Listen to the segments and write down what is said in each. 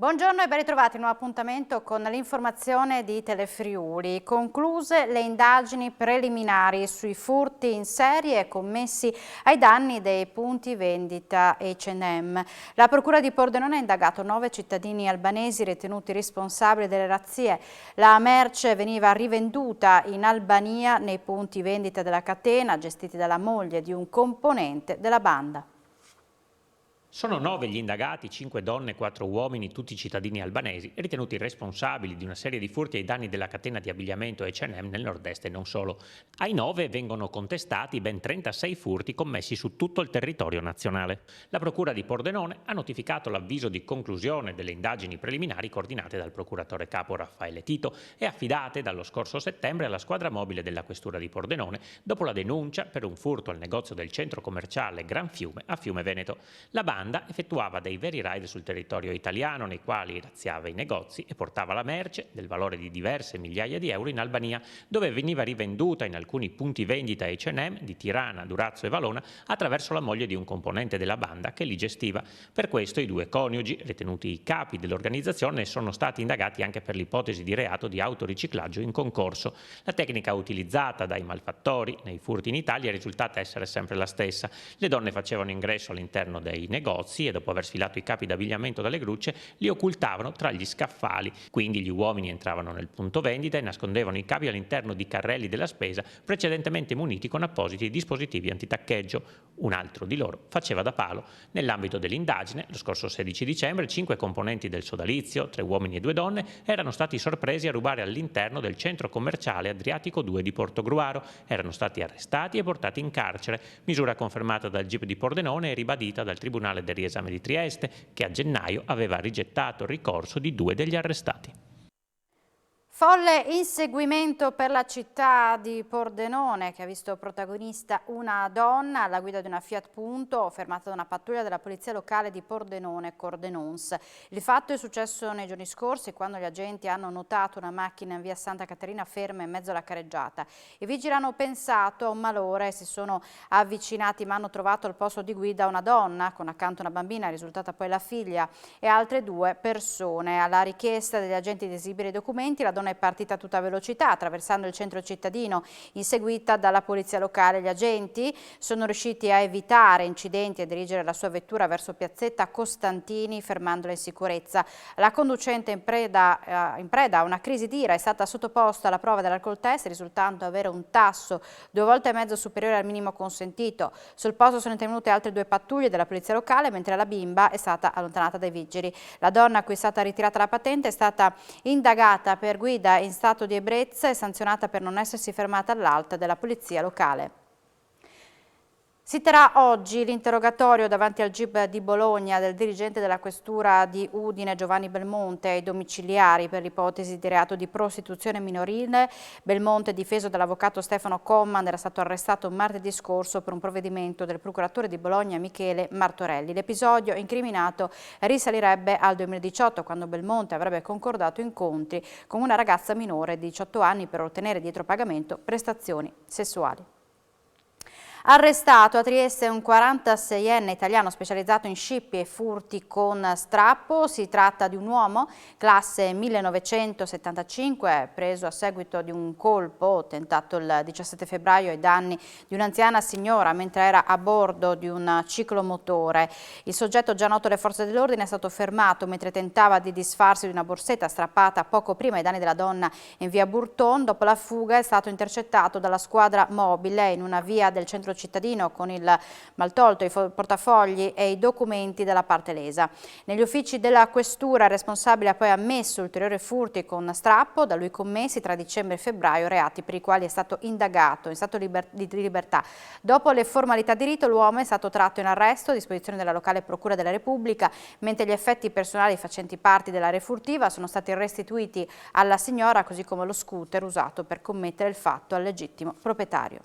Buongiorno e ben ritrovati in un appuntamento con l'informazione di Telefriuli. Concluse le indagini preliminari sui furti in serie commessi ai danni dei punti vendita H&M. La Procura di Pordenone ha indagato 9 cittadini albanesi ritenuti responsabili delle razzie. La merce veniva rivenduta in Albania nei punti vendita della catena gestiti dalla moglie di un componente della banda. Sono 9 gli indagati, 5 donne e 4 uomini, tutti cittadini albanesi, ritenuti responsabili di una serie di furti ai danni della catena di abbigliamento H&M nel nord-est e non solo. Ai 9 vengono contestati ben 36 furti commessi su tutto il territorio nazionale. La Procura di Pordenone ha notificato l'avviso di conclusione delle indagini preliminari coordinate dal procuratore capo Raffaele Tito e affidate dallo scorso settembre alla squadra mobile della Questura di Pordenone dopo la denuncia per un furto al negozio del centro commerciale Gran Fiume a Fiume Veneto. La banda effettuava dei veri raid sul territorio italiano nei quali razziava i negozi e portava la merce del valore di diverse migliaia di euro in Albania, dove veniva rivenduta in alcuni punti vendita H&M di Tirana, Durazzo e Valona attraverso la moglie di un componente della banda che li gestiva. Per questo i 2 coniugi, ritenuti i capi dell'organizzazione, sono stati indagati anche per l'ipotesi di reato di autoriciclaggio in concorso. La tecnica utilizzata dai malfattori nei furti in Italia è risultata essere sempre la stessa. Le donne facevano ingresso all'interno dei negozi e dopo aver sfilato i capi d'abbigliamento dalle grucce li occultavano tra gli scaffali. Quindi gli uomini entravano nel punto vendita e nascondevano i capi all'interno di carrelli della spesa precedentemente muniti con appositi dispositivi antitaccheggio. Un altro di loro faceva da palo. Nell'ambito dell'indagine, lo scorso 16 dicembre, 5 componenti del sodalizio, 3 uomini e 2 donne, erano stati sorpresi a rubare all'interno del centro commerciale Adriatico 2 di Portogruaro. Erano stati arrestati e portati in carcere, misura confermata dal GIP di Pordenone e ribadita dal Tribunale del riesame di Trieste, che a gennaio aveva rigettato il ricorso di 2 degli arrestati. Folle inseguimento per la città di Pordenone, che ha visto protagonista una donna alla guida di una Fiat Punto fermata da una pattuglia della polizia locale di Pordenone, Cordenons. Il fatto è successo nei giorni scorsi, quando gli agenti hanno notato una macchina in via Santa Caterina ferma in mezzo alla carreggiata. I vigili hanno pensato a un malore, si sono avvicinati ma hanno trovato al posto di guida una donna con accanto una bambina, è risultata poi la figlia, e altre 2 persone. Alla richiesta degli agenti di esibire i documenti, la donna è partita a tutta velocità attraversando il centro cittadino, inseguita dalla polizia locale. Gli agenti sono riusciti a evitare incidenti e a dirigere la sua vettura verso piazzetta Costantini, fermandola in sicurezza. La conducente in preda a una crisi d'ira è stata sottoposta alla prova dell'alcol test, risultando avere un tasso 2,5 volte superiore al minimo consentito. Sul posto sono intervenute altre 2 pattuglie della polizia locale, mentre la bimba è stata allontanata dai vigili. La donna, a cui è stata ritirata la patente, è stata indagata per guida in stato di ebbrezza e sanzionata per non essersi fermata all'alta della polizia locale. Si terrà oggi l'interrogatorio davanti al GIP di Bologna del dirigente della questura di Udine Giovanni Belmonte ai domiciliari per l'ipotesi di reato di prostituzione minorile. Belmonte, difeso dall'avvocato Stefano Comman, era stato arrestato martedì scorso per un provvedimento del procuratore di Bologna Michele Martorelli. L'episodio incriminato risalirebbe al 2018, quando Belmonte avrebbe concordato incontri con una ragazza minore di 18 anni per ottenere dietro pagamento prestazioni sessuali. Arrestato a Trieste un 46enne italiano specializzato in scippi e furti con strappo. Si tratta di un uomo classe 1975, preso a seguito di un colpo tentato il 17 febbraio ai danni di un'anziana signora mentre era a bordo di un ciclomotore. Il soggetto, già noto alle forze dell'ordine, è stato fermato mentre tentava di disfarsi di una borsetta strappata poco prima ai danni della donna in via Burton. Dopo la fuga è stato intercettato dalla squadra mobile in una via del centro cittadino con il maltolto, i portafogli e i documenti della parte lesa. Negli uffici della questura il responsabile ha poi ammesso ulteriori furti con strappo da lui commessi tra dicembre e febbraio, reati per i quali è stato indagato in stato di libertà. Dopo le formalità di rito, l'uomo è stato tratto in arresto a disposizione della locale Procura della Repubblica, mentre gli effetti personali facenti parte dell'area furtiva sono stati restituiti alla signora, così come lo scooter usato per commettere il fatto al legittimo proprietario.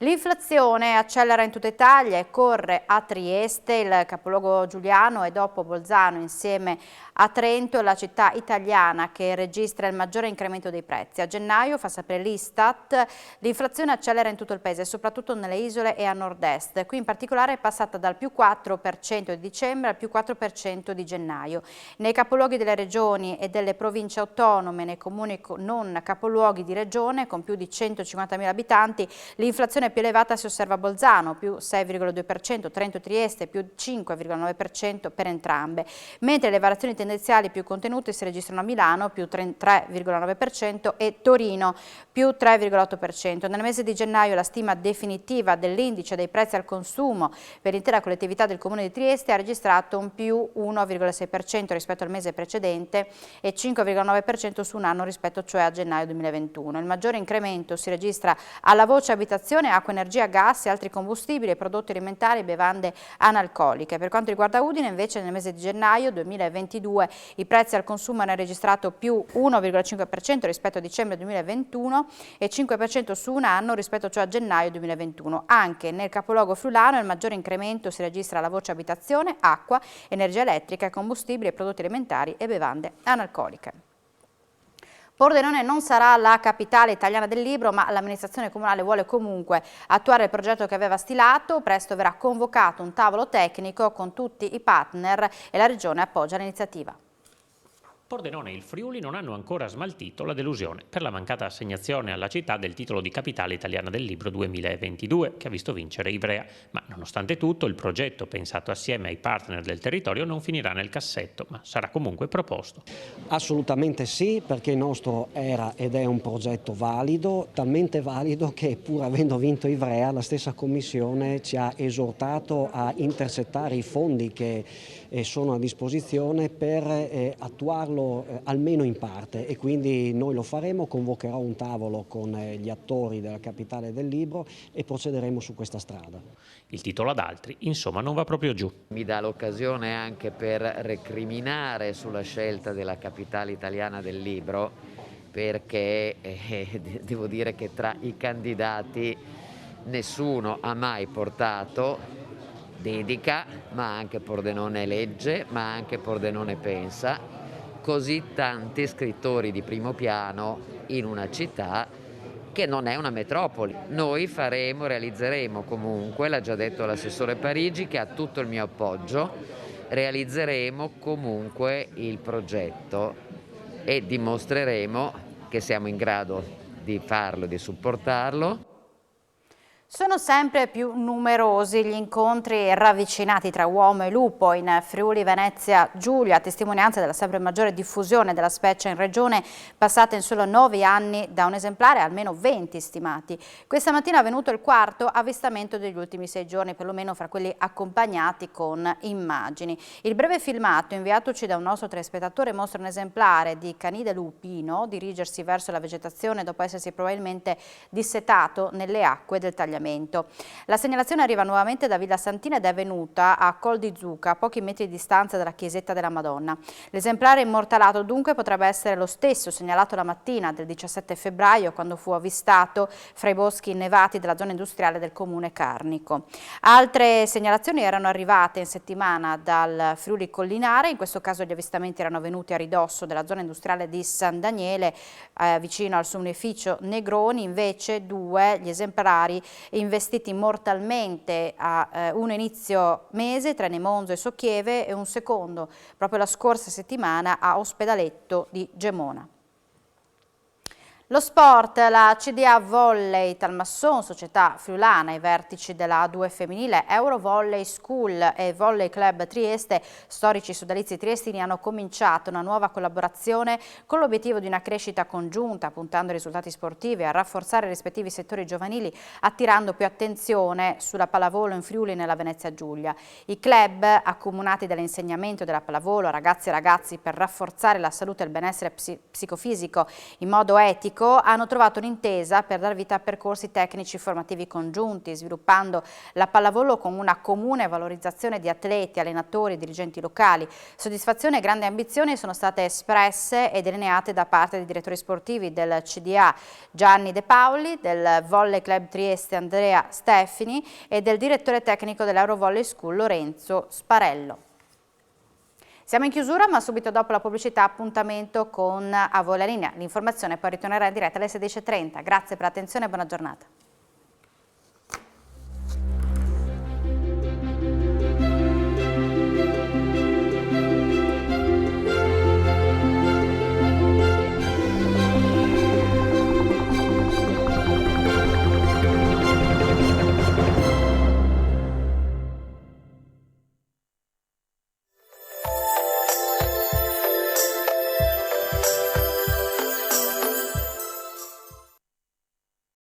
L'inflazione accelera in tutta Italia e corre a Trieste, il capoluogo giuliano, e dopo Bolzano insieme a Trento la città italiana che registra il maggiore incremento dei prezzi. A gennaio, fa sapere l'Istat, l'inflazione accelera in tutto il paese, soprattutto nelle isole e a nord-est. Qui in particolare è passata dal più 4% di dicembre al più 4% di gennaio. Nei capoluoghi delle regioni e delle province autonome, nei comuni non capoluoghi di regione con più di 150.000 abitanti, l'inflazione più elevata si osserva a Bolzano, più 6,2%, Trento e Trieste più 5,9% per entrambe, mentre le variazioni tendenziali più contenute si registrano a Milano, più 3,9% e Torino, più 3,8%. Nel mese di gennaio la stima definitiva dell'indice dei prezzi al consumo per l'intera collettività del Comune di Trieste ha registrato un più 1,6% rispetto al mese precedente e 5,9% su un anno rispetto cioè a gennaio 2021. Il maggiore incremento si registra alla voce abitazione, acqua, energia, gas e altri combustibili, prodotti alimentari e bevande analcoliche. Per quanto riguarda Udine, invece, nel mese di gennaio 2022 i prezzi al consumo hanno registrato più 1,5% rispetto a dicembre 2021 e 5% su un anno rispetto cioè a gennaio 2021. Anche nel capoluogo friulano il maggiore incremento si registra alla voce abitazione, acqua, energia elettrica, combustibili, prodotti alimentari e bevande analcoliche. Pordenone non sarà la capitale italiana del libro, ma l'amministrazione comunale vuole comunque attuare il progetto che aveva stilato. Presto verrà convocato un tavolo tecnico con tutti i partner e la Regione appoggia l'iniziativa. Pordenone e il Friuli non hanno ancora smaltito la delusione per la mancata assegnazione alla città del titolo di capitale italiana del libro 2022, che ha visto vincere Ivrea. Ma nonostante tutto, il progetto, pensato assieme ai partner del territorio, non finirà nel cassetto, ma sarà comunque proposto. Assolutamente sì, perché il nostro era ed è un progetto valido, talmente valido che pur avendo vinto Ivrea, la stessa Commissione ci ha esortato a intercettare i fondi che sono a disposizione per attuarlo almeno in parte, e quindi noi lo faremo. Convocherò un tavolo con gli attori della capitale del libro e procederemo su questa strada. Il titolo ad altri, insomma, non va proprio giù. Mi dà l'occasione anche per recriminare sulla scelta della capitale italiana del libro, perché devo dire che tra i candidati nessuno ha mai portato dedica, ma anche Pordenone legge, ma anche Pordenone pensa, così tanti scrittori di primo piano in una città che non è una metropoli. Noi realizzeremo comunque, l'ha già detto l'assessore Parigi, che ha tutto il mio appoggio, realizzeremo comunque il progetto e dimostreremo che siamo in grado di farlo, di supportarlo. Sono sempre più numerosi gli incontri ravvicinati tra uomo e lupo in Friuli Venezia Giulia, a testimonianza della sempre maggiore diffusione della specie in regione, passata in solo 9 anni da un esemplare a almeno 20 stimati. Questa mattina è avvenuto il quarto avvistamento degli ultimi 6 giorni, perlomeno fra quelli accompagnati con immagini. Il breve filmato inviatoci da un nostro telespettatore mostra un esemplare di canide lupino dirigersi verso la vegetazione dopo essersi probabilmente dissetato nelle acque del tagliamento. La segnalazione arriva nuovamente da Villa Santina ed è avvenuta a Col di Zucca, a pochi metri di distanza dalla chiesetta della Madonna. L'esemplare immortalato dunque potrebbe essere lo stesso segnalato la mattina del 17 febbraio, quando fu avvistato fra i boschi innevati della zona industriale del comune Carnico. Altre segnalazioni erano arrivate in settimana dal Friuli Collinare, in questo caso gli avvistamenti erano avvenuti a ridosso della zona industriale di San Daniele, vicino al suinificio Negroni. Invece 2 gli esemplari investiti mortalmente a un inizio mese tra Nemonzo e Socchieve e un secondo proprio la scorsa settimana a Ospedaletto di Gemona. Lo sport, la CDA Volley Talmasson, società friulana ai vertici della A2 femminile, Euro Volley School e Volley Club Trieste, storici sodalizi triestini, hanno cominciato una nuova collaborazione con l'obiettivo di una crescita congiunta, puntando ai risultati sportivi e a rafforzare i rispettivi settori giovanili, attirando più attenzione sulla pallavolo in Friuli e nella Venezia Giulia. I club, accomunati dall'insegnamento della pallavolo a ragazzi e ragazzi per rafforzare la salute e il benessere psicofisico in modo etico, Attico hanno trovato un'intesa per dar vita a percorsi tecnici formativi congiunti, sviluppando la pallavolo con una comune valorizzazione di atleti, allenatori e dirigenti locali. Soddisfazione e grandi ambizioni sono state espresse e delineate da parte dei direttori sportivi del CDA Gianni De Paoli, del Volley Club Trieste Andrea Stefani e del direttore tecnico dell'Eurovolley School Lorenzo Sparello. Siamo in chiusura, ma subito dopo la pubblicità appuntamento con A Voi la Linea. L'informazione poi ritornerà in diretta alle 16:30. Grazie per l'attenzione e buona giornata.